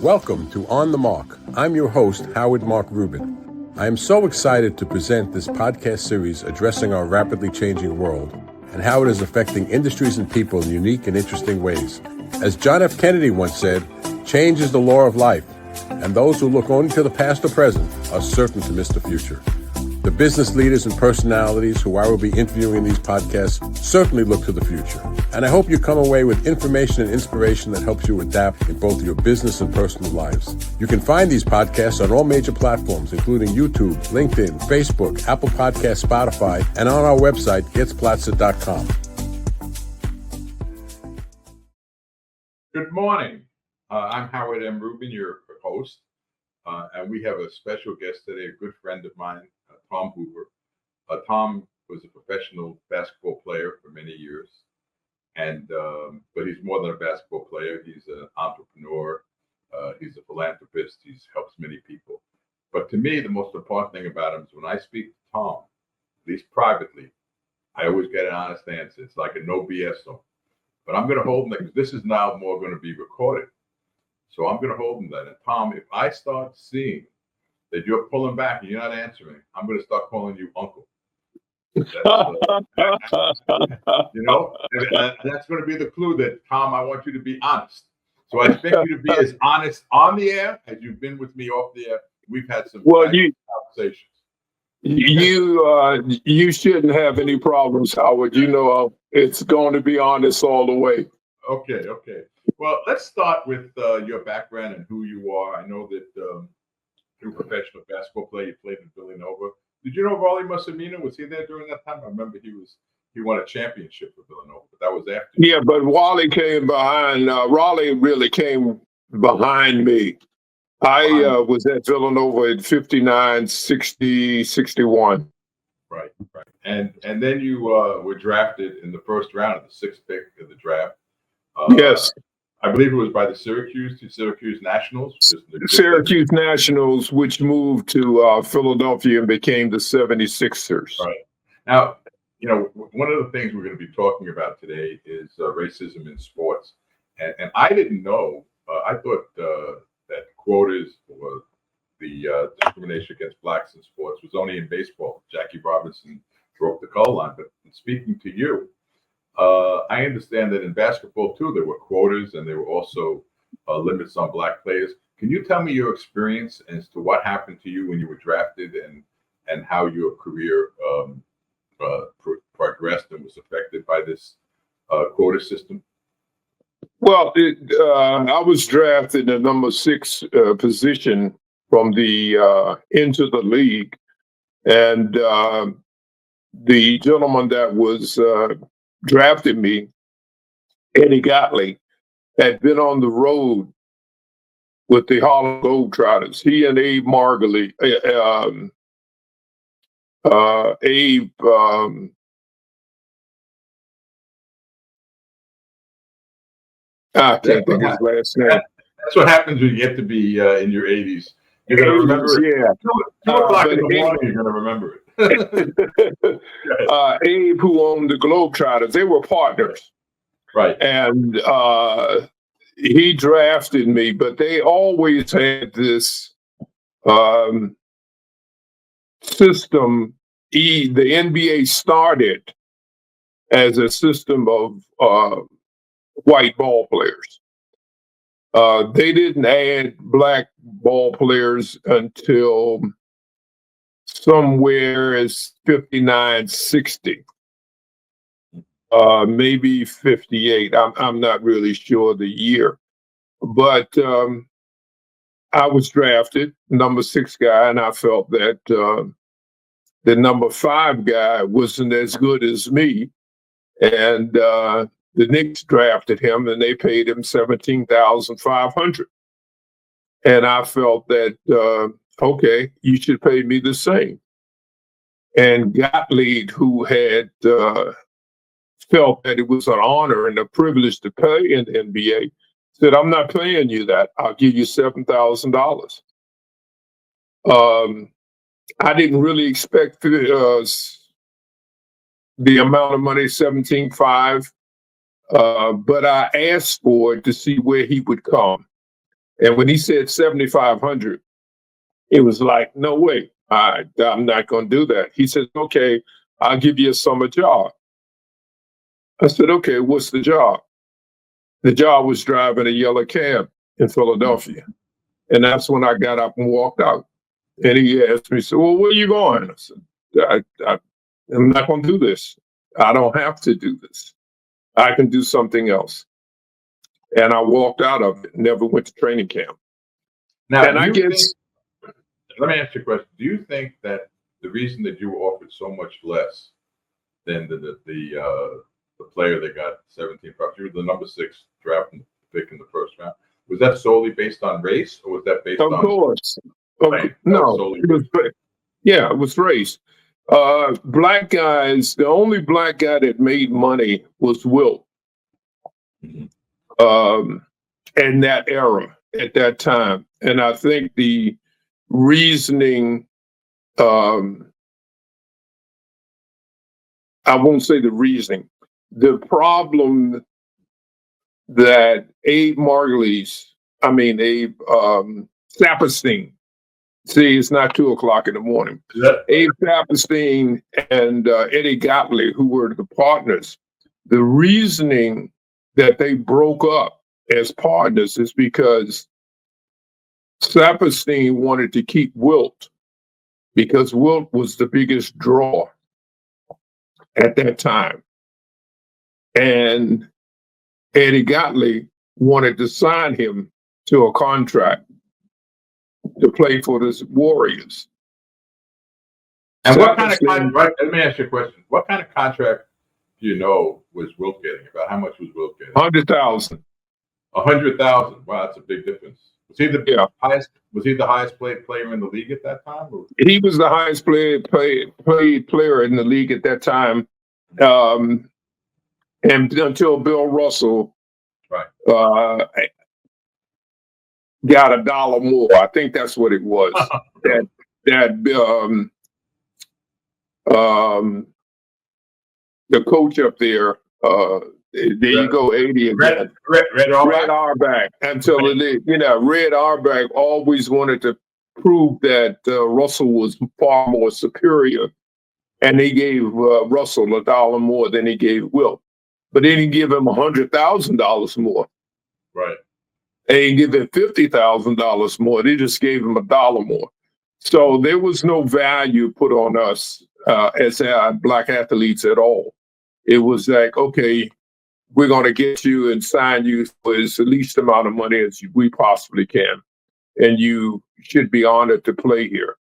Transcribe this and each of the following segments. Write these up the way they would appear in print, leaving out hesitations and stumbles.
Welcome to On the Mark. I'm your host, Mark Rubin. I am so excited to present this podcast series addressing our rapidly changing world and how it is affecting industries and people in unique and interesting ways. As John F. Kennedy once said, change is the law of life, and those who look only to the past or present are certain to miss the future. The business leaders and personalities who I will be interviewing in these podcasts certainly look to the future. And I hope you come away with information and inspiration that helps you adapt in both your business and personal lives. You can find these podcasts on all major platforms, including YouTube, LinkedIn, Facebook, Apple Podcasts, Spotify, and on our website, getsplatzer.com. Good morning. I'm Howard M. Rubin, your host, and we have a special guest today, a good friend of mine, Tom Hoover. Tom was a professional basketball player for many years, and but he's more than a basketball player. He's an entrepreneur. He's a philanthropist. He's helps many people. But to me, the most important thing about him is when I speak to Tom, at least privately, I always get an honest answer. It's like a no BS zone. But I'm going to hold him because this is now more going to be recorded. So I'm going to hold him that. And Tom, if I start seeing that you're pulling back and you're not answering, I'm going to start calling you uncle. That's going to be the clue that, Tom, I want you to be honest. So I expect you to be as honest on the air as you've been with me off the air. We've had some conversations. You shouldn't have any problems, Howard. You know, it's going to be honest all the way. Okay. Well, let's start with your background and who you are. I know that you're a professional basketball player. You played in Villanova. Did you know Raleigh Massimino? Was he there during that time? I remember he won a championship for Villanova, but that was after. Yeah, but Wally came behind. Raleigh really came behind me. I was at Villanova in 59, 60, 61. Right. And then you were drafted in the first round of the sixth pick of the draft. Yes. I believe it was by the Syracuse Nationals. Syracuse Nationals, which moved to Philadelphia and became the 76ers. Right. Now, one of the things we're going to be talking about today is racism in sports. And I didn't know, I thought that quotas or the discrimination against blacks in sports was only in baseball. Jackie Robinson broke the color line. But speaking to you, I understand that in basketball, too, there were quotas and there were also limits on black players. Can you tell me your experience as to what happened to you when you were drafted and how your career progressed and was affected by this quota system? Well, I was drafted in the number 6 position from the into the league. And the gentleman that was drafted me, Eddie Gottlieb, had been on the road with the Harlem Globetrotters. He and Abe Margley, I can't think of his last name. That's what happens when you get to be in your 80s. You're going to remember it. Yeah. 2 o'clock in the morning, you're going to remember it. Abe, who owned the Globetrotters, they were partners. Right. And he drafted me, but they always had this system. The NBA started as a system of white ball players. They didn't add black ball players until somewhere as 59, 60, maybe 58. I'm not really sure the year, but I was drafted number 6 guy, and I felt that the number 5 guy wasn't as good as me, and the Knicks drafted him, and they paid him $17,500. And I felt that, okay, you should pay me the same. And Gottlieb, who had felt that it was an honor and a privilege to play in the NBA, said, I'm not paying you that. I'll give you $7,000. I didn't really expect the amount of money, $17,500. But I asked for it to see where he would come. And when he said 7,500, it was like, no way, I'm not going to do that. He said, okay, I'll give you a summer job. I said, okay, what's the job? The job was driving a yellow cab in Philadelphia. And that's when I got up and walked out. And he asked me, so, well, where are you going? I said, I'm not going to do this. I don't have to do this. I can do something else. And I walked out of it, never went to training camp. Now, and I guess, let me ask you a question. Do you think that the reason that you were offered so much less than the player that got 17 bucks, you were the number 6 draft pick in the first round, was that solely based on race, or was that based on? Of course. No, it was race. Black guys, the only black guy that made money was Wilt. In that era, at that time. And I think the reasoning, I won't say the reasoning, the problem that Abe Saperstein, see, it's not 2:00 in the morning. Yep. Abe Saperstein and Eddie Gottlieb, who were the partners, the reasoning that they broke up as partners is because Saperstein wanted to keep Wilt because Wilt was the biggest draw at that time. And Eddie Gottlieb wanted to sign him to a contract to play for the Warriors. And what kind of contract? Let me ask you a question. What kind of contract do you know was Wilt getting? About how much was Wilt getting? 100,000. 100,000. Wow, that's a big difference. Was he the highest? Was he the highest paid player in the league at that time? Or? He was the highest paid player in the league at that time, and until Bill Russell, got $1 more. I think that's what it was. The coach up there. There you go, 80 again. Red Auerbach. Until Red Auerbach always wanted to prove that Russell was far more superior, and he gave Russell $1 more than he gave Wilt, but they didn't give him $100,000 more. Right. They didn't give him $50,000 more. They just gave him $1 more. So there was no value put on us as black athletes at all. It was like, okay, we're going to get you and sign you for the least amount of money as we possibly can. And you should be honored to play here.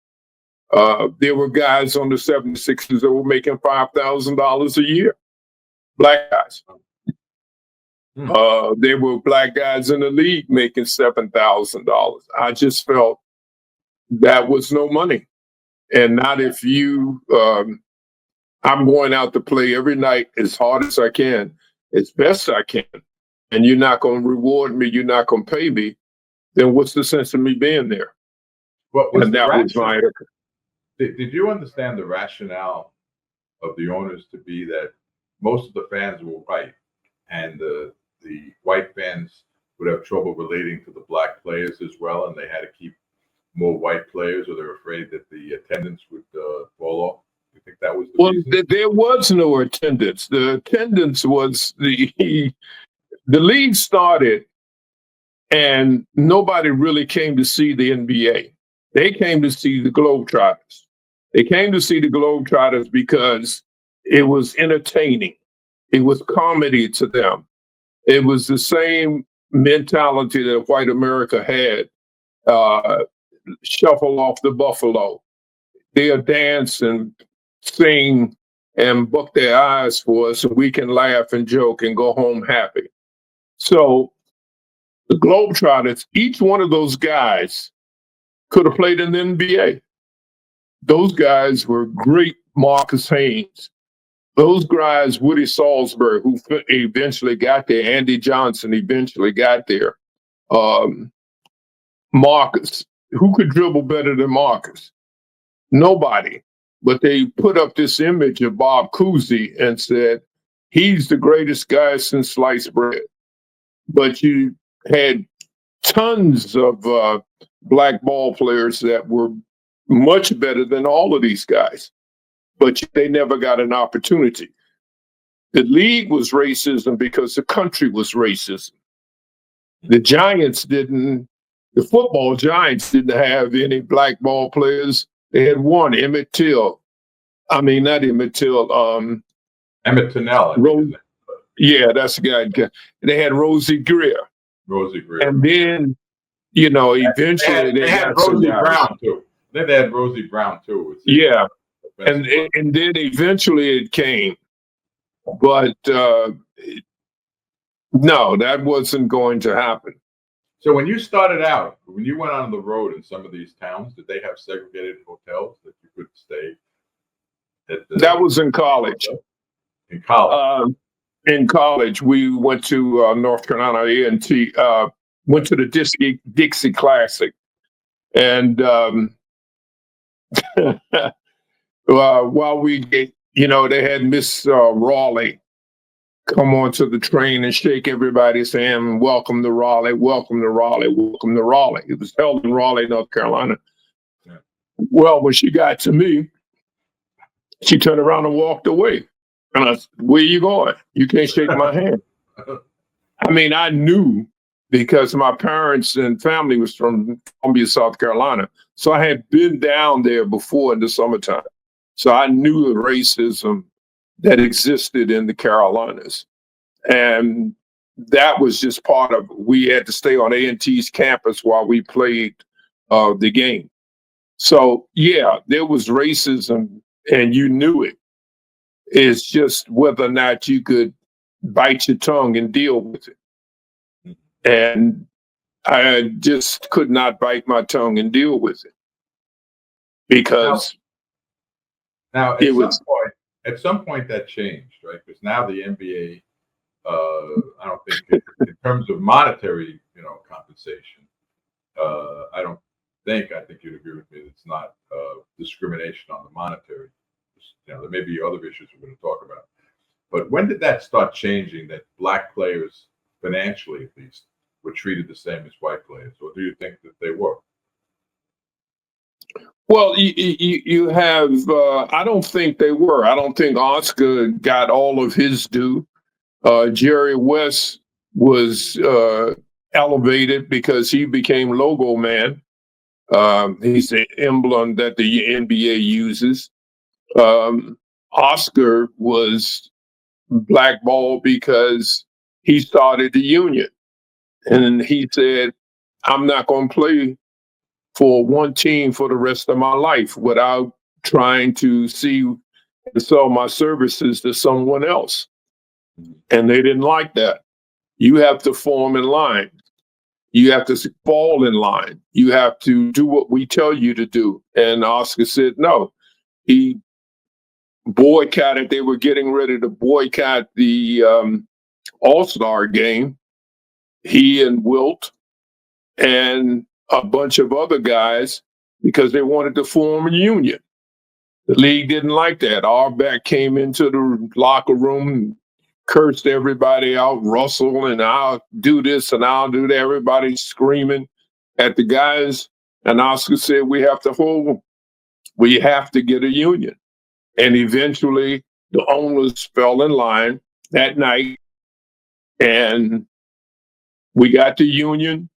There were guys on the 76ers that were making $5,000 a year. Black guys. There were black guys in the league making $7,000. I just felt that was no money. And not if you, I'm going out to play every night as hard as I can, as best I can, and you're not going to reward me, you're not going to pay me, then what's the sense of me being there? Did you understand the rationale of the owners to be that most of the fans were white, and the white fans would have trouble relating to the black players as well, and they had to keep more white players, or they're afraid that the attendance would fall off? You think that was the reason? There was no attendance. The attendance was the league started, and nobody really came to see the NBA. They came to see the Globetrotters. They came to see the Globetrotters because it was entertaining. It was comedy to them. It was the same mentality that white America had. Shuffle off the buffalo. They'll dance and sing and buck their eyes for us, and we can laugh and joke and go home happy. So the Globetrotters, each one of those guys could have played in the NBA. Those guys were great. Marcus Haynes. Those guys, Woody Salisbury, who eventually got there, Andy Johnson eventually got there. Marcus, who could dribble better than Marcus? Nobody. But they put up this image of Bob Cousy and said, he's the greatest guy since sliced bread. But you had tons of black ball players that were much better than all of these guys, but they never got an opportunity. The league was racism because the country was racist. The football Giants didn't have any black ball players. They had one, Emmett Till. I mean, not Emmett Till. Emmett Tunnell. Yeah, that's the guy. They had Rosie Greer. Rosie Greer. And then, eventually they had Rosie Brown too. Then they had Rosie Brown too. Yeah. And then eventually it came. But no, that wasn't going to happen. So when you started out, when you went on the road in some of these towns, did they have segregated hotels that you could stay at? That was in college. In college. In college, we went to North Carolina A&T, went to the Dixie Classic. And while they had Miss Raleigh come onto the train and shake everybody's hand, welcome to Raleigh, welcome to Raleigh, welcome to Raleigh. It was held in Raleigh, North Carolina. Yeah. Well, when she got to me, she turned around and walked away. And I said, where are you going? You can't shake my hand. I mean, I knew because my parents and family was from Columbia, South Carolina. So I had been down there before in the summertime. So I knew the racism that existed in the Carolinas. And that was just part of it. We had to stay on A&T's campus while we played the game. So, yeah, there was racism and you knew it. It's just whether or not you could bite your tongue and deal with it. And I just could not bite my tongue and deal with it because now at some point that changed, right? Because now the NBA, I don't think in terms of monetary, compensation, I think you'd agree with me. It's not discrimination on the monetary. There may be other issues we're going to talk about. But when did that start changing, that black players, financially at least, were treated the same as white players? Or do you think that they were? Well, you have, I don't think they were. I don't think Oscar got all of his due. Jerry West was elevated because he became logo man. He's the emblem that the NBA uses. Oscar was blackballed because he started the union. And he said, I'm not going to play for one team for the rest of my life without trying to sell my services to someone else. And they didn't like that. You have to form in line. You have to fall in line. You have to do what we tell you to do. And Oscar said no. He boycotted. They were getting ready to boycott the All-Star game. He and Wilt and a bunch of other guys because they wanted to form a union. The league didn't like that. Auerbach came into the locker room, cursed everybody out, Russell, and I'll do this and I'll do that. Everybody screaming at the guys. And Oscar said, we have to get a union. And eventually the owners fell in line that night and we got the union,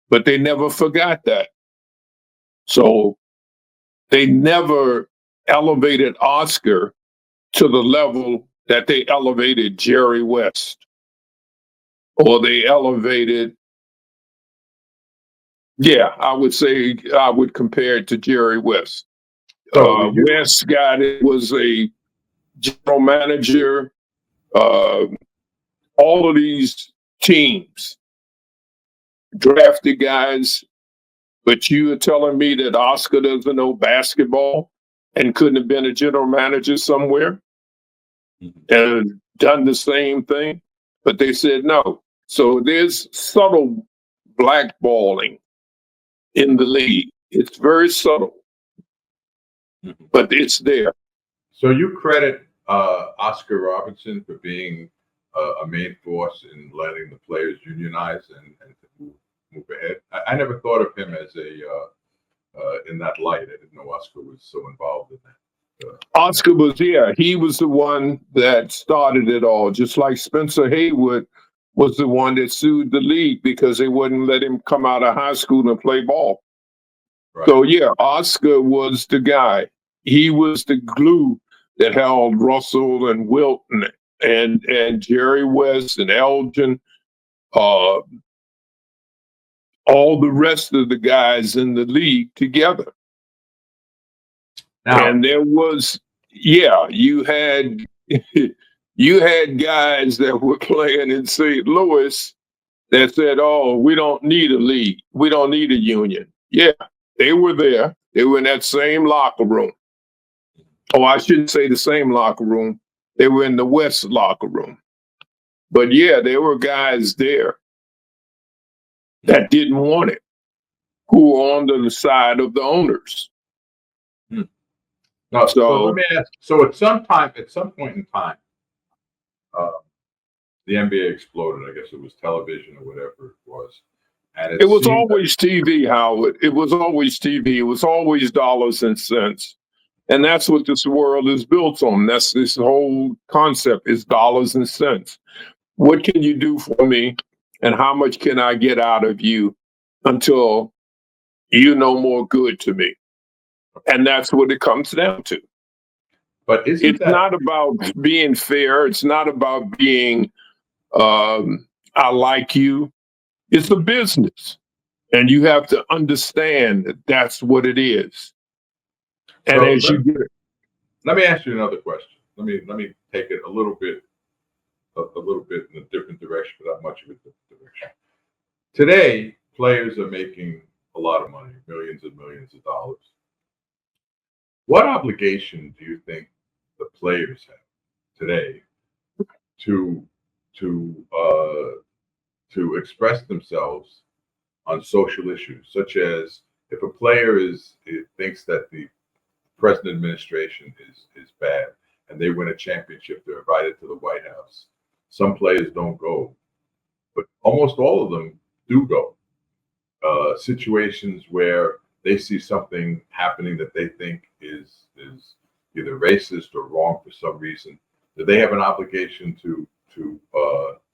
but they never forgot that. So they never elevated Oscar to the level that they elevated Jerry West, or they elevated, I would say I would compare it to Jerry West. West was a general manager. All of these teams drafted guys, but you are telling me that Oscar doesn't know basketball and couldn't have been a general manager somewhere and done the same thing? But they said no. So there's subtle blackballing in the league. It's very subtle, but it's there. So you credit Oscar Robertson for being a main force in letting the players unionize and move ahead. I never thought of him as in that light. I didn't know Oscar was so involved in that. Oscar was, yeah, he was the one that started it all, just like Spencer Haywood was the one that sued the league because they wouldn't let him come out of high school and play ball. Right. So, yeah, Oscar was the guy. He was the glue that held Russell and Wilton and Jerry West and Elgin, all the rest of the guys in the league together. Now, And there was, yeah, you had you had guys that were playing in St. Louis that said, "Oh, we don't need a league. We don't need a union." Yeah, they were there. They were in that same locker room. Oh, I shouldn't say the same locker room. They were in the West locker room. But yeah, there were guys there that didn't want it, who were on the side of the owners. no, so So let me ask. So at some point in time, the NBA exploded. I guess it was television or whatever it was, and it was seemed always TV, Howard. It was always TV. It was always dollars and cents. And that's what this world is built on. That's this whole concept is dollars and cents. What can you do for me? And how much can I get out of you until you know more good to me? And that's what it comes down to. But It's not about being fair. It's not about being, I like you. It's a business. And you have to understand that that's what it is. And so as you get it. let me ask you another question. Let me take it a little bit in a different direction, but not much of a different direction. Today, players are making a lot of money, millions and millions of dollars. What obligation do you think the players have today to to express themselves on social issues, such as if a player thinks that the present administration is bad and they win a championship, they're invited to the White House. Some players don't go, but almost all of them do go. Situations where they see something happening that they think is either racist or wrong for some reason, that they have an obligation to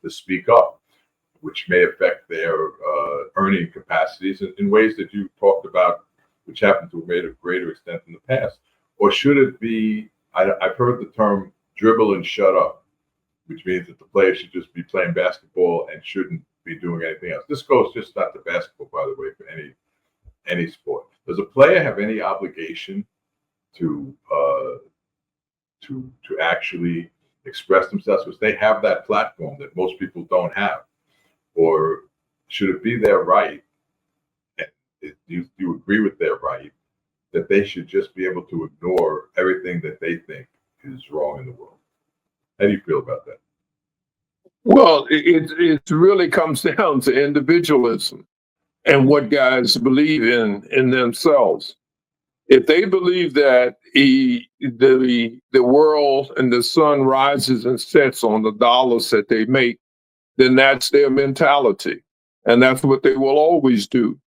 speak up, which may affect their earning capacities in ways that you talked about, which happen to have made a greater extent in the past. Or should it be? I've heard the term dribble and shut up, which means that the player should just be playing basketball and shouldn't be doing anything else. This goes just not to basketball, by the way, for any sport. Does a player have any obligation to actually express themselves because they have that platform that most people don't have? Or should it be their right? Do you agree with their right that they should just be able to ignore everything that they think is wrong in the world? How do you feel about that? Well, it really comes down to individualism and what guys believe in themselves. If they believe that the world and the sun rises and sets on the dollars that they make, then that's their mentality. And that's what they will always do.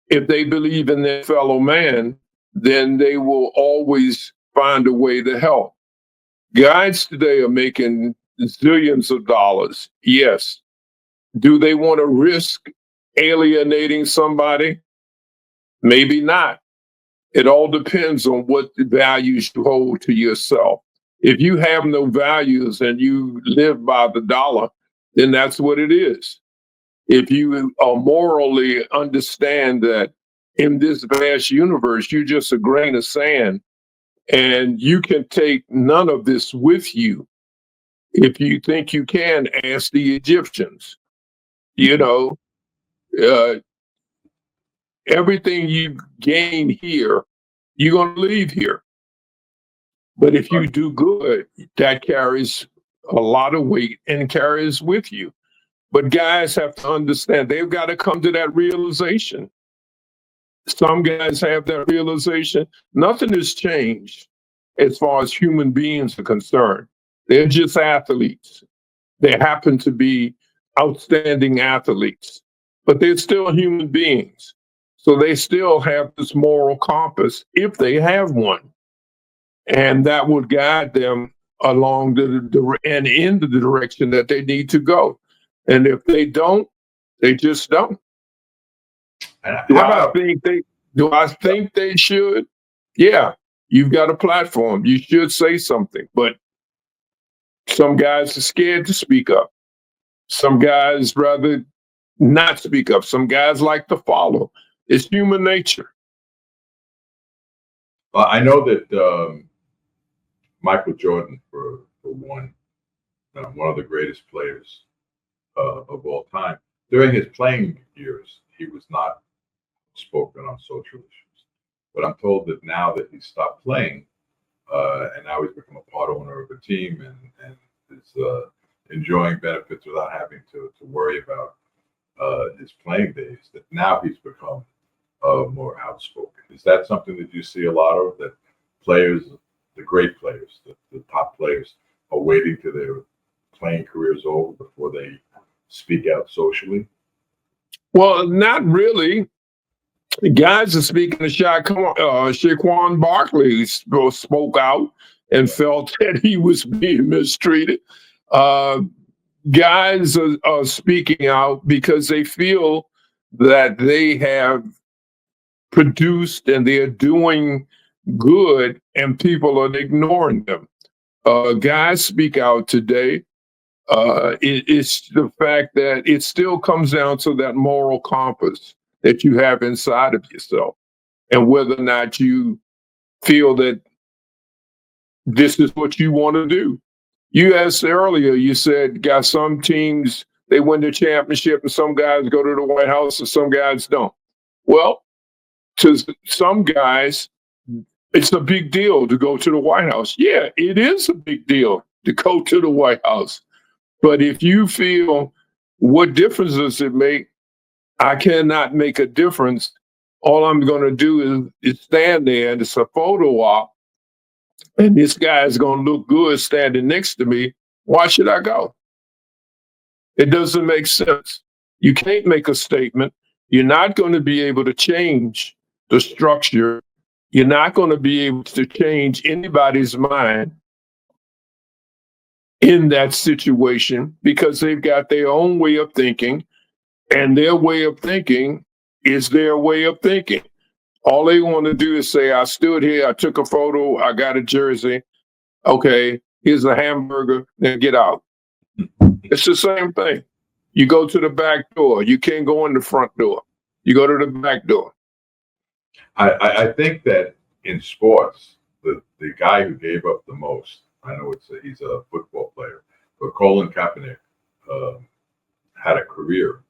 If they believe in their fellow man, then they will always find a way to help. Guys today are making zillions of dollars. Yes. Do they want to risk alienating somebody? Maybe not. It all depends on what values you hold to yourself. If you have no values and you live by the dollar, then that's what it is. If you morally understand that in this vast universe, you're just a grain of sand and you can take none of this with you. If you think you can, ask the Egyptians. You know, uh, everything you gain here, you're going to leave here. But if you do good, that carries a lot of weight and carries with you. But guys have to understand, they've got to come to that realization. Some guys have that realization. Nothing has changed as far as human beings are concerned. They're just athletes. They happen to be outstanding athletes. but they're still human beings. So they still have this moral compass if they have one. And that would guide them along and in the direction that they need to go. And if they don't, they just don't. And Do how I about think they do I think they should? Yeah, you've got a platform. You should say something. But some guys are scared to speak up. Some guys rather not speak up. Some guys like to follow. It's human nature. I know that Michael Jordan, for one, one of the greatest players of all time, during his playing years, he was not spoken on social issues. But I'm told that now that he's stopped playing, and now he's become a part owner of a team and is enjoying benefits without having to worry about his playing days, that now he's become more outspoken. Is that something that you see a lot of, that players, the great players, the top players, are waiting till their playing careers over before they speak out socially? Well, not really. The guys are speaking to Shaquan Barkley spoke out and felt that he was being mistreated. Uh, Guys are speaking out because they feel that they have produced and they're doing good and people are ignoring them. Guys speak out today. It's the fact that it still comes down to that moral compass that you have inside of yourself and whether or not you feel that this is what you want to do. You asked earlier, you said, got some teams, they win the championship and some guys go to the White House and some guys don't. Well, to some guys, it's a big deal to go to the White House. Yeah, it is a big deal to go to the White House. But if you feel, what difference does it make? I cannot make a difference. All I'm going to do is stand there and it's a photo op and this guy is going to look good standing next to me. Why should I go? It doesn't make sense. You can't make a statement. You're not going to be able to change the structure. You're not going to be able to change anybody's mind in that situation because they've got their own way of thinking, and their way of thinking is their way of thinking. All they want to do is say, I stood here, I took a photo, I got a jersey. Okay, here's a hamburger, then get out. It's the same thing. You go to the back door. You can't go in the front door. You go to the back door. I think that in sports, the guy who gave up the most, I know he's a football player, but Colin Kaepernick had a career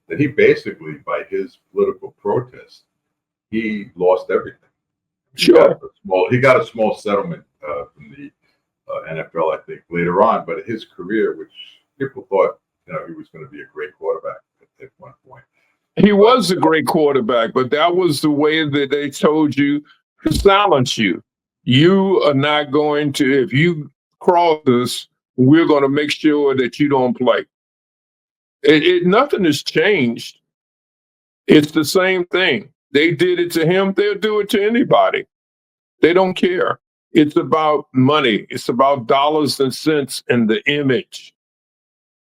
that he basically, by his political protest, he lost everything. Sure. He got a small settlement from the NFL, I think, later on, but his career, which people thought, he was going to be a great quarterback at one point. He was a great quarterback, but that was the way that they told you to silence you. You are not going to, if you cross this, we're going to make sure that you don't play. Nothing has changed. It's the same thing. They did it to him. They'll do it to anybody. They don't care. It's about money. It's about dollars and cents and the image.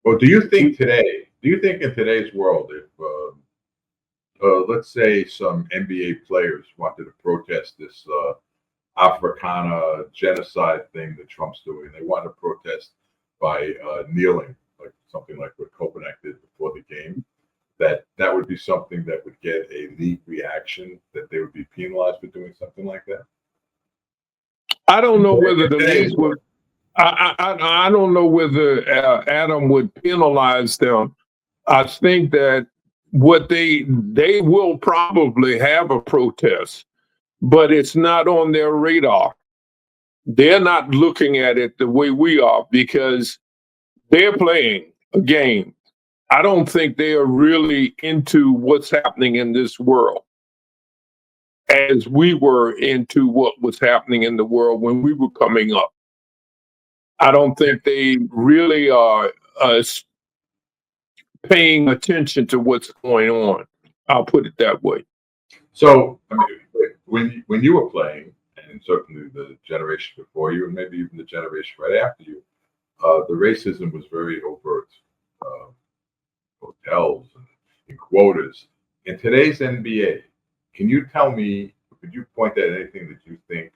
Well, do you think in today's world, if let's say some NBA players wanted to protest this Africana genocide thing that Trump's doing, they want to protest by kneeling, like something like what Kaepernick did before the game, that would be something that would get a league reaction, that they would be penalized for doing something like that? I don't know whether the league would. I don't know whether Adam would penalize them. I think that what they will probably have a protest, but it's not on their radar. They're not looking at it the way we are because they're playing a game. I don't think they are really into what's happening in this world as we were into what was happening in the world when we were coming up. I don't think they really are paying attention to what's going on. I'll put it that way. So, I mean, when you were playing, and certainly the generation before you, and maybe even the generation right after you, the racism was very overt. Uh, Hotels and quotas. In today's NBA, can you tell me, could you point out anything that you think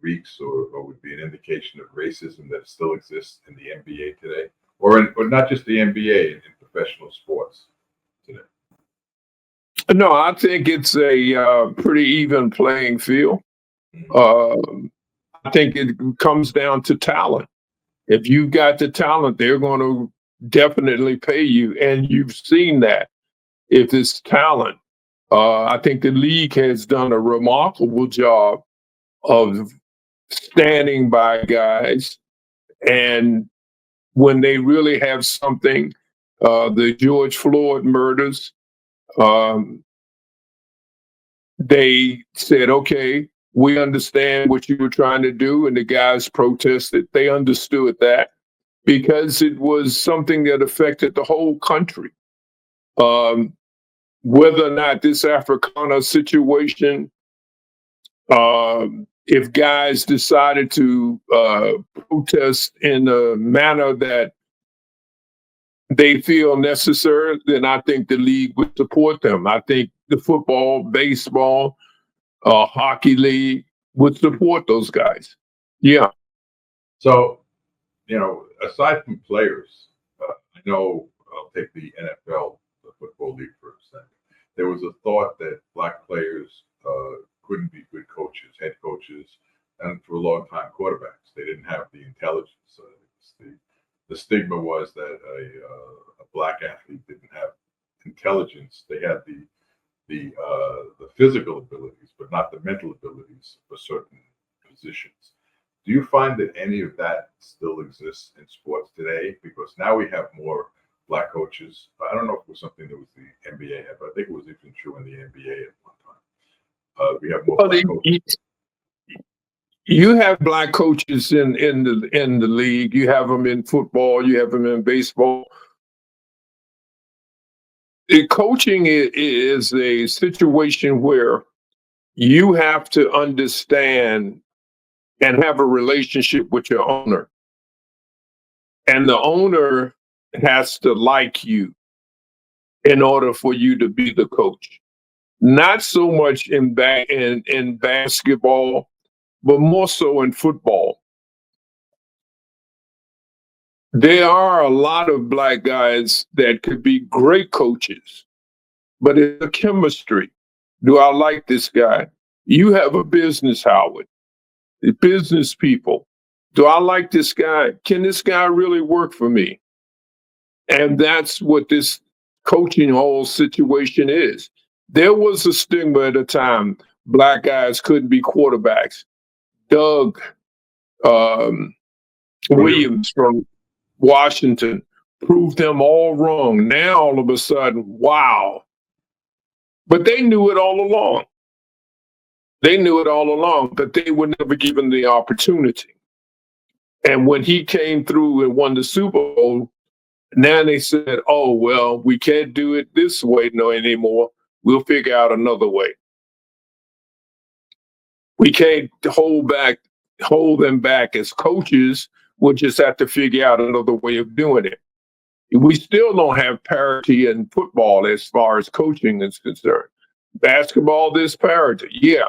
reeks or would be an indication of racism that still exists in the NBA today? Or not just the NBA, in professional sports today? No, I think it's a pretty even playing field. I think it comes down to talent. If you've got the talent, they're going to definitely pay you. And you've seen that if it's talent. I think the league has done a remarkable job of standing by guys. And when they really have something, the George Floyd murders, um, they said, okay, we understand what you were trying to do. And the guys protested. They understood that because it was something that affected the whole country. Whether or not this Africana situation, if guys decided to protest in a manner that they feel necessary, then I think the league would support them. I think the football, baseball, hockey league would support those guys. Yeah. So, aside from players, I know I'll take the NFL, the Football League for a second. There was a thought that black players couldn't be good coaches, head coaches, and for a long time quarterbacks. They didn't have the intelligence. The stigma was that a black athlete didn't have intelligence. They had the physical abilities, but not the mental abilities for certain positions. Do you find that any of that still exists in sports today? Because now we have more black coaches. I don't know if it was something that was the NBA had, but I think it was even true in the NBA at one time. We have more black coaches. You have black coaches in the league. You have them in football. You have them in baseball. Coaching is a situation where you have to understand and have a relationship with your owner. And the owner has to like you in order for you to be the coach. Not so much in basketball, but more so in football. There are a lot of black guys that could be great coaches, but it's a chemistry. Do I like this guy? You have a business, Howard. The business people. Do I like this guy? Can this guy really work for me? And that's what this coaching whole situation is. There was a stigma at a time. Black guys couldn't be quarterbacks. Doug Williams from Washington proved them all wrong. Now, all of a sudden, wow. But they knew it all along. They knew it all along, but they were never given the opportunity. And when he came through and won the Super Bowl, now they said, oh, well, we can't do it this way no anymore. We'll figure out another way. We can't hold them back as coaches. We'll just have to figure out another way of doing it. We still don't have parity in football as far as coaching is concerned. Basketball, there's parity. Yeah.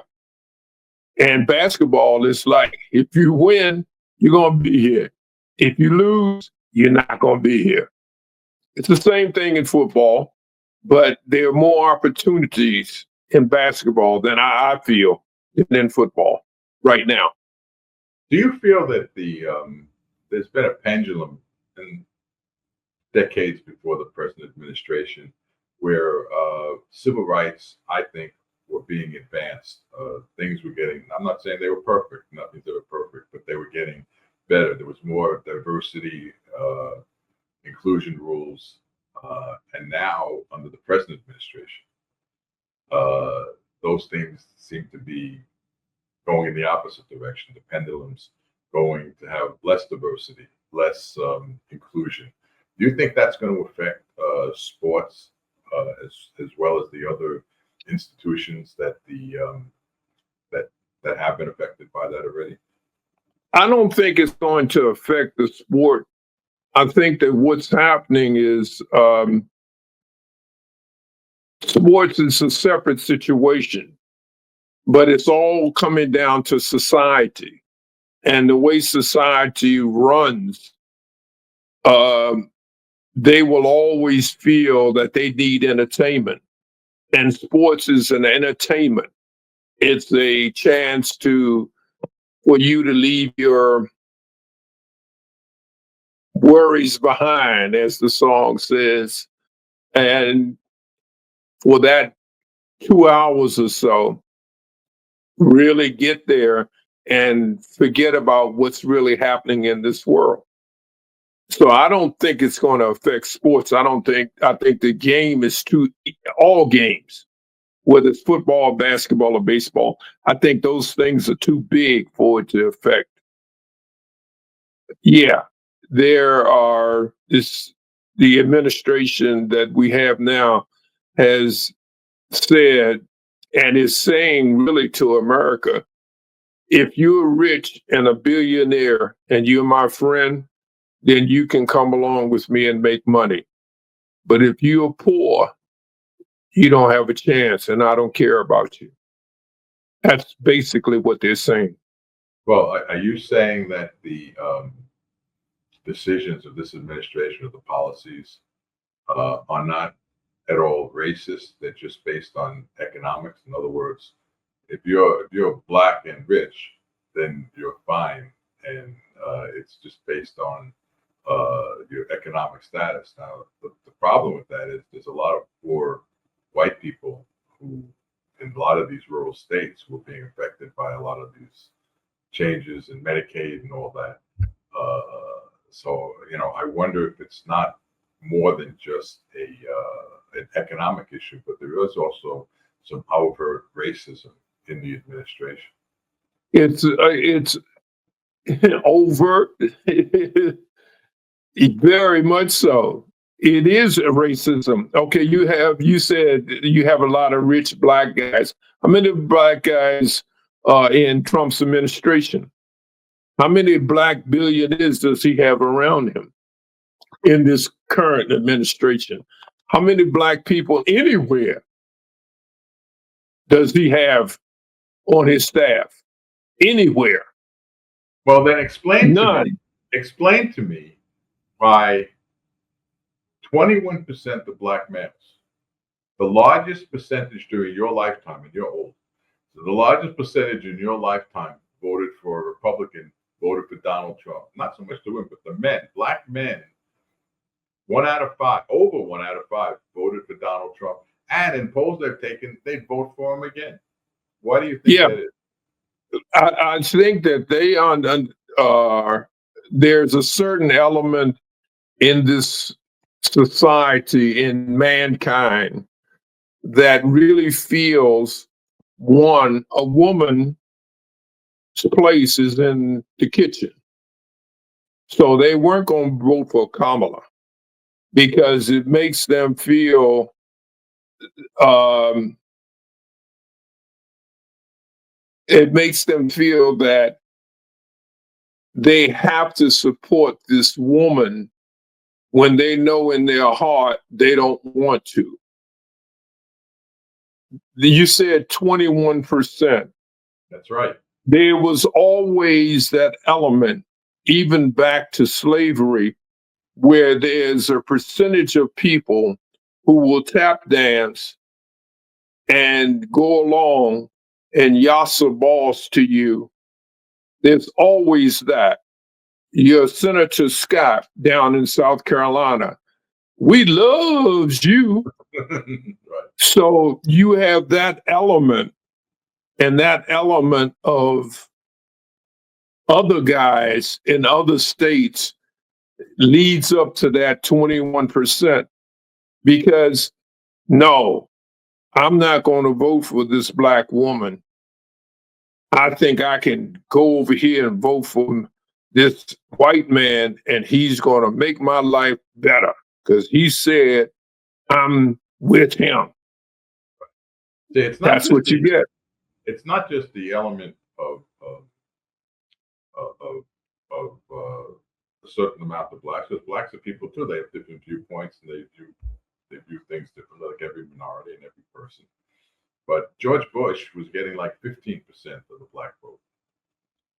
And basketball is like, if you win, you're going to be here. If you lose, you're not going to be here. It's the same thing in football, but there are more opportunities in basketball than I feel in football right now. Do you feel that there's been a pendulum in decades before the present administration where civil rights, I think, were being advanced. Things were getting, I'm not saying they were perfect, nothing's ever perfect, but they were getting better. There was more diversity, inclusion rules. And now, under the present administration, those things seem to be going in the opposite direction. The pendulum's going to have less diversity, less inclusion. Do you think that's going to affect sports as well as the other institutions that that have been affected by that already? I don't think it's going to affect the sport. I think that what's happening is sports is a separate situation, but it's all coming down to society and the way society runs. They will always feel that they need entertainment, and sports is an entertainment. It's a chance for you to leave your worries behind, as the song says, and for that 2 hours or so, really get there and forget about what's really happening in this world. So I don't think it's going to affect sports. I think the game is all games, whether it's football, basketball, or baseball, I think those things are too big for it to affect. Yeah, the administration that we have now has said and is saying really to America, if you're rich and a billionaire and you're my friend, then you can come along with me and make money. But if you're poor, you don't have a chance and I don't care about you. That's basically what they're saying. Well, are you saying that the decisions of this administration or the policies are not at all racist? They're just based on economics. In other words, if you're black and rich, then you're fine, and it's just based on your economic status. Now, the problem with that is there's a lot of poor white people who, in a lot of these rural states, were being affected by a lot of these changes in Medicaid and all that. So, I wonder if it's not more than just an economic issue, but there is also some overt racism in the administration. It's overt, very much so. It is a racism. Okay, you said you have a lot of rich black guys. How many black guys in Trump's administration? How many black billionaires does he have around him in this current administration? How many black people anywhere does he have on his staff? Anywhere? Well, then explain None. to me why 21% of black males, the largest percentage during your lifetime, and you're old, so the largest percentage in your lifetime voted for a Republican, voted for Donald Trump. Not so much the women, but the men, black men, 1 out of 5, over 1 out of 5 voted for Donald Trump. And in polls they've taken, they vote for him again. Why do you think that is? I think that there's a certain element in this society, in mankind, that really feels a woman's place is in the kitchen. So they weren't going to vote for Kamala because it makes them feel that they have to support this woman when they know in their heart they don't want to. You said 21%. That's right. There was always that element, even back to slavery, where there's a percentage of people who will tap dance and go along and yassa boss to you. There's always that. Your Senator Scott down in South Carolina, we loves you. Right. So you have that element, and that element of other guys in other states leads up to that 21%. Because no, I'm not going to vote for this black woman. I think I can go over here and vote for this white man, and he's going to make my life better because he said I'm with him. See, it's not That's just what you get. it's not just the element of a certain amount of blacks, because blacks are people too. They have different viewpoints, and they view things differently, like every minority and every person. But George Bush was getting like 15% of the black vote,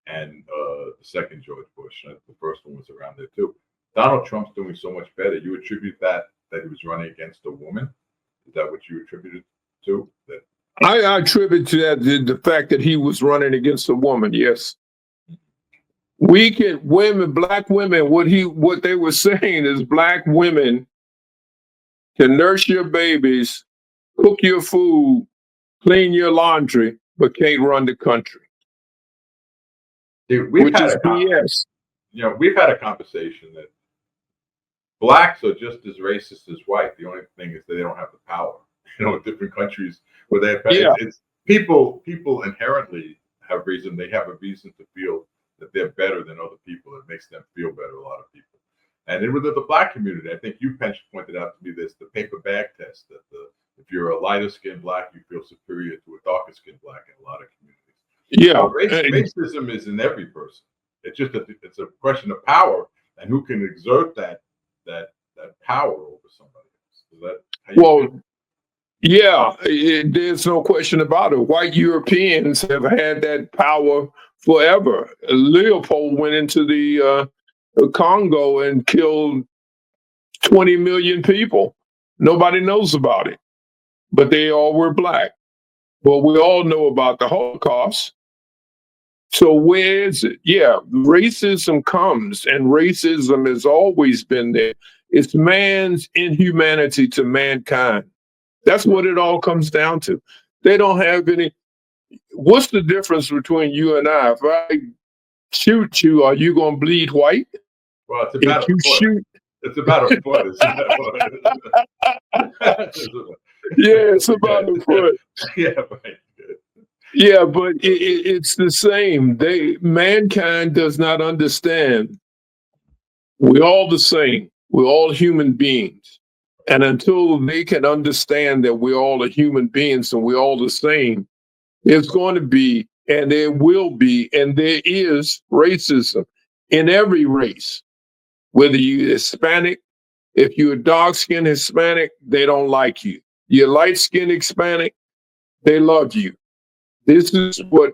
and the second George Bush, the first one was around there too. Donald Trump's doing so much better. You attribute that he was running against a woman? Is that what you attributed to? That I attribute to that the fact that he was running against a woman. Yes, black women. What they were saying is black women can nurse your babies, cook your food, clean your laundry, but can't run the country. dude, Which is BS. We've had a conversation that blacks are just as racist as white. The only thing is that they don't have the power. In different countries where they have, it's people inherently have reason. They have a reason to feel that they're better than other people. It makes them feel better. A lot of people, and then within the black community, I think you pointed out to me this: the paper bag test. That if you're a lighter skinned black, you feel superior to a darker skinned black in a lot of communities. Yeah, racism is in every person. It's just it's a question of power and who can exert that power over somebody else. Is that how you feel? Yeah, there's no question about it. White Europeans have had that power forever. Leopold went into the Congo and killed 20 million people. Nobody knows about it, but they all were black. Well, we all know about the Holocaust. So where is it? Yeah, racism comes, and racism has always been there. It's man's inhumanity to mankind. That's what it all comes down to. They don't have any. What's the difference between you and I? If I shoot you, are you going to bleed white? Well, it's about a foot. It's about a foot. Yeah, it's about a foot. Yeah, right. Yeah, but it's the same. Mankind does not understand. We're all the same. We're all human beings. And until they can understand that we're all human beings and we're all the same, there's going to be, and there will be, and there is racism in every race. Whether you're Hispanic, if you're dark-skinned Hispanic, they don't like you. You're light-skinned Hispanic, they love you. This is what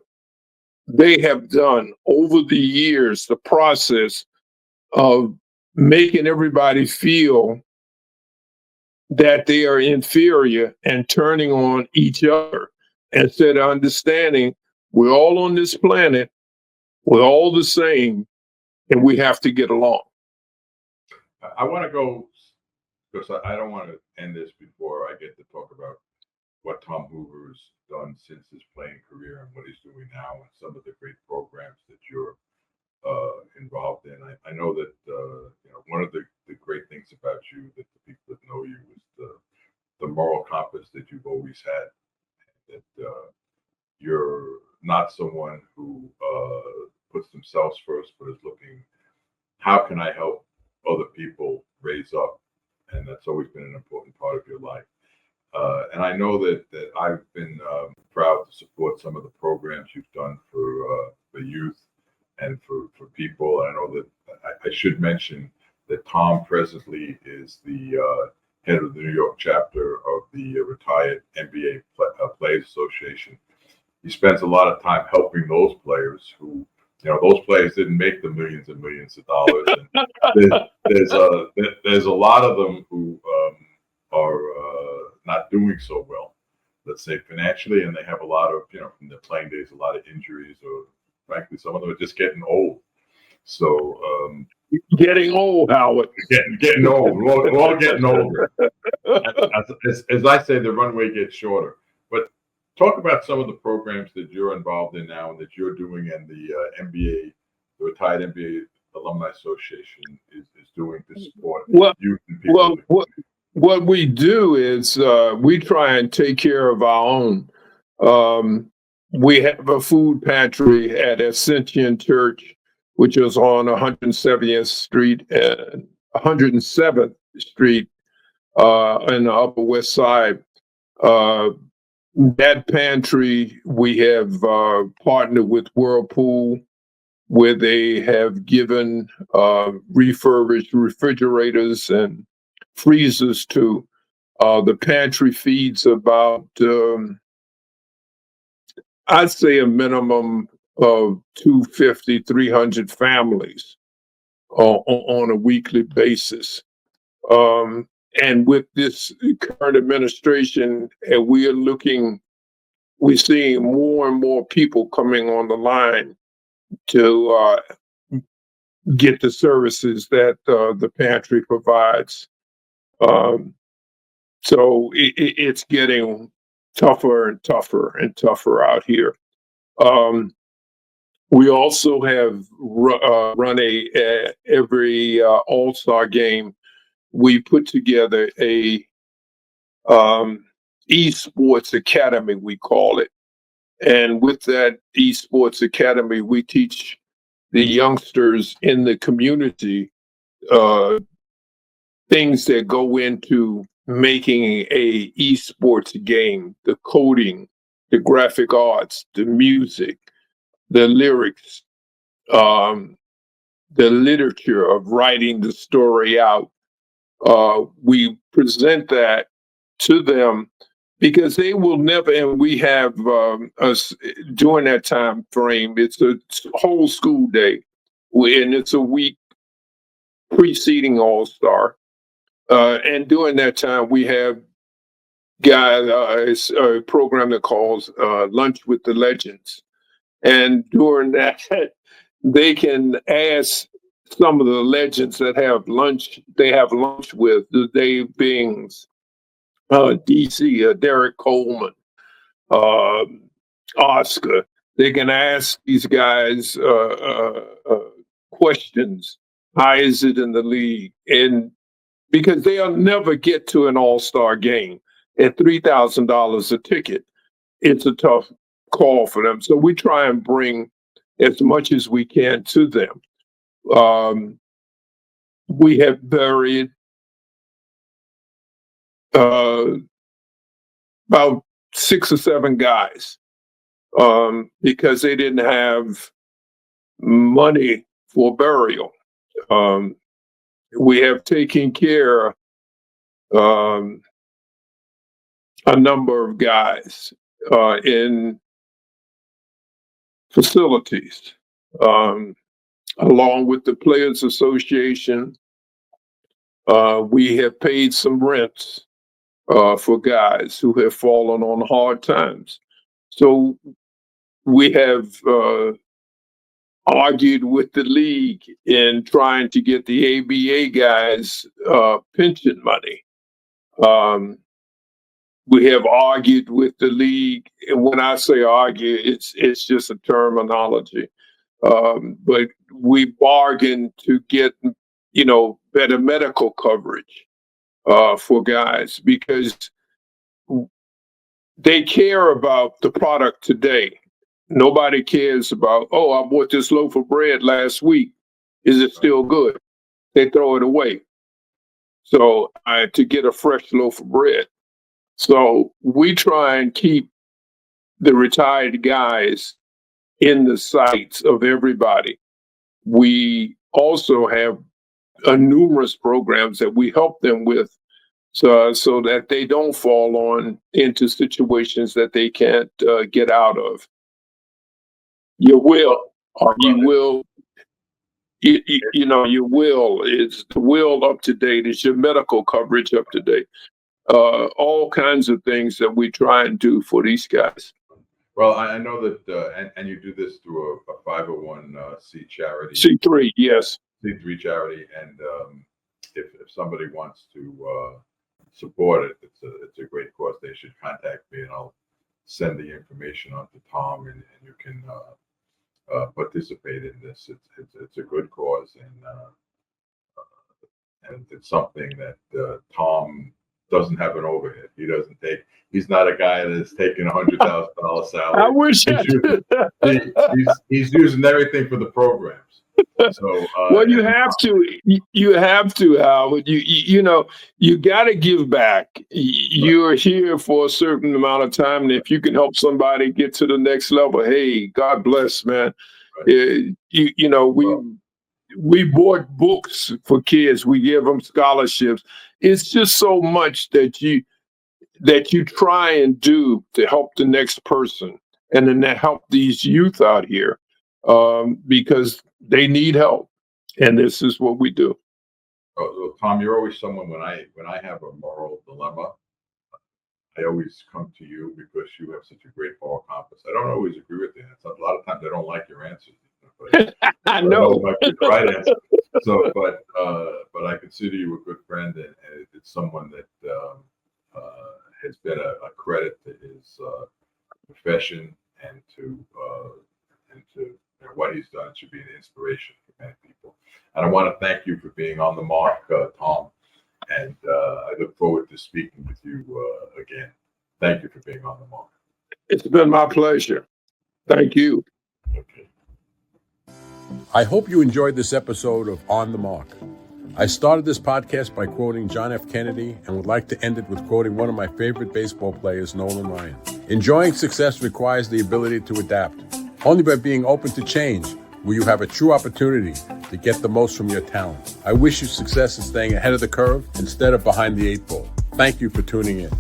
they have done over the years, the process of making everybody feel that they are inferior and turning on each other instead of understanding we're all on this planet, we're all the same, and we have to get along. I want to go, because I don't want to end this before I get to talk about what Tom Hoover's done since his playing career and what he's doing now and some of the great programs that you're involved in. I know that one of the great things about you that the people that know you is the moral compass that you've always had. That you're not someone who puts themselves first, but is looking, how can I help other people raise up? And that's always been an important part of your life. And I know that I've been proud to support some of the programs you've done for youth and for people. I know that I should mention that Tom presently is the head of the New York chapter of the retired NBA Players Association. He spends a lot of time helping those players who, those players didn't make the millions and millions of dollars. And there's a lot of them who are not doing so well, let's say financially, and they have a lot of, from their playing days, a lot of injuries, or frankly, some of them are just getting old. So getting old, Howard. Getting old. We're all getting older. As I say, the runway gets shorter. But talk about some of the programs that you're involved in now and that you're doing, and the NBA, the retired NBA Alumni Association is doing to support youth and people. What we do is we try and take care of our own. We have a food pantry at Ascension Church. which is on 170th Street and 107th Street in the Upper West Side. That pantry, we have partnered with Whirlpool, where they have given refurbished refrigerators and freezers to. The pantry feeds about, I'd say, a minimum of 250, 300 families on a weekly basis. And with this current administration, and we're seeing more and more people coming on the line to get the services that the pantry provides. So it's getting tougher and tougher and tougher out here. We also have run every All-Star game. We put together a esports academy, we call it. And with that esports academy, we teach the youngsters in the community things that go into making a esports game: the coding, the graphic arts, the music, the lyrics, the literature of writing the story out. We present that to them because they will never, and we have us during that time frame, it's a whole school day, and it's a week preceding All-Star. And during that time, we have it's a program that calls Lunch with the Legends. And during that, they can ask some of the legends that they have lunch with, the Dave Bings, DC, Derek Coleman, Oscar. They can ask these guys questions. How is it in the league? And because they'll never get to an All-Star game at $3,000 a ticket, it's a tough call for them. So we try and bring as much as we can to them. We have buried about 6 or 7 guys because they didn't have money for burial. We have taken care of a number of guys in facilities, along with the Players Association. We have paid some rents for guys who have fallen on hard times. So we have argued with the league in trying to get the ABA guys pension money. We have argued with the league, and when I say argue, it's just a terminology. But we bargained to get, better medical coverage for guys because they care about the product today. Nobody cares about, oh, I bought this loaf of bread last week. Is it still good? They throw it away. So to get a fresh loaf of bread. So we try and keep the retired guys in the sights of everybody. We also have numerous programs that we help them with so that they don't fall into situations that they can't get out of. Your will, or you will, your will is the will up to date. Is your medical coverage up to date? All kinds of things that we try and do for these guys. Well, I know that, and you do this through a 501c charity. C3, yes. C3 charity, and if somebody wants to support it, it's a great cause. They should contact me, and I'll send the information on to Tom, and you can participate in this. It's a good cause, and it's something that Tom doesn't have an overhead. He's not a guy that's taking $100,000 salary. I wish I did. He's using everything for the programs. So well, you have to, Howard. You know, you got to give back. You're here for a certain amount of time, and if you can help somebody get to the next level, hey, God bless, man. Right. You know, we bought books for kids. We give them scholarships. It's just so much that you try and do to help the next person, and then to help these youth out here, because they need help, and this is what we do. Well, Tom, you're always someone when I have a moral dilemma, I always come to you because you have such a great moral compass. I don't always agree with you. A lot of times I don't like your answers. But I know. It might be the right answer. So, but I consider you a good friend, and it's someone that has been a credit to his profession and to what he's done. It should be an inspiration for many people. And I want to thank you for being on the mark, Tom. And I look forward to speaking with you again. Thank you for being on the mark. It's been my pleasure. Thank you. Okay. I hope you enjoyed this episode of On the Mark. I started this podcast by quoting John F. Kennedy and would like to end it with quoting one of my favorite baseball players, Nolan Ryan. Enjoying success requires the ability to adapt. Only by being open to change will you have a true opportunity to get the most from your talent. I wish you success in staying ahead of the curve instead of behind the 8 ball. Thank you for tuning in.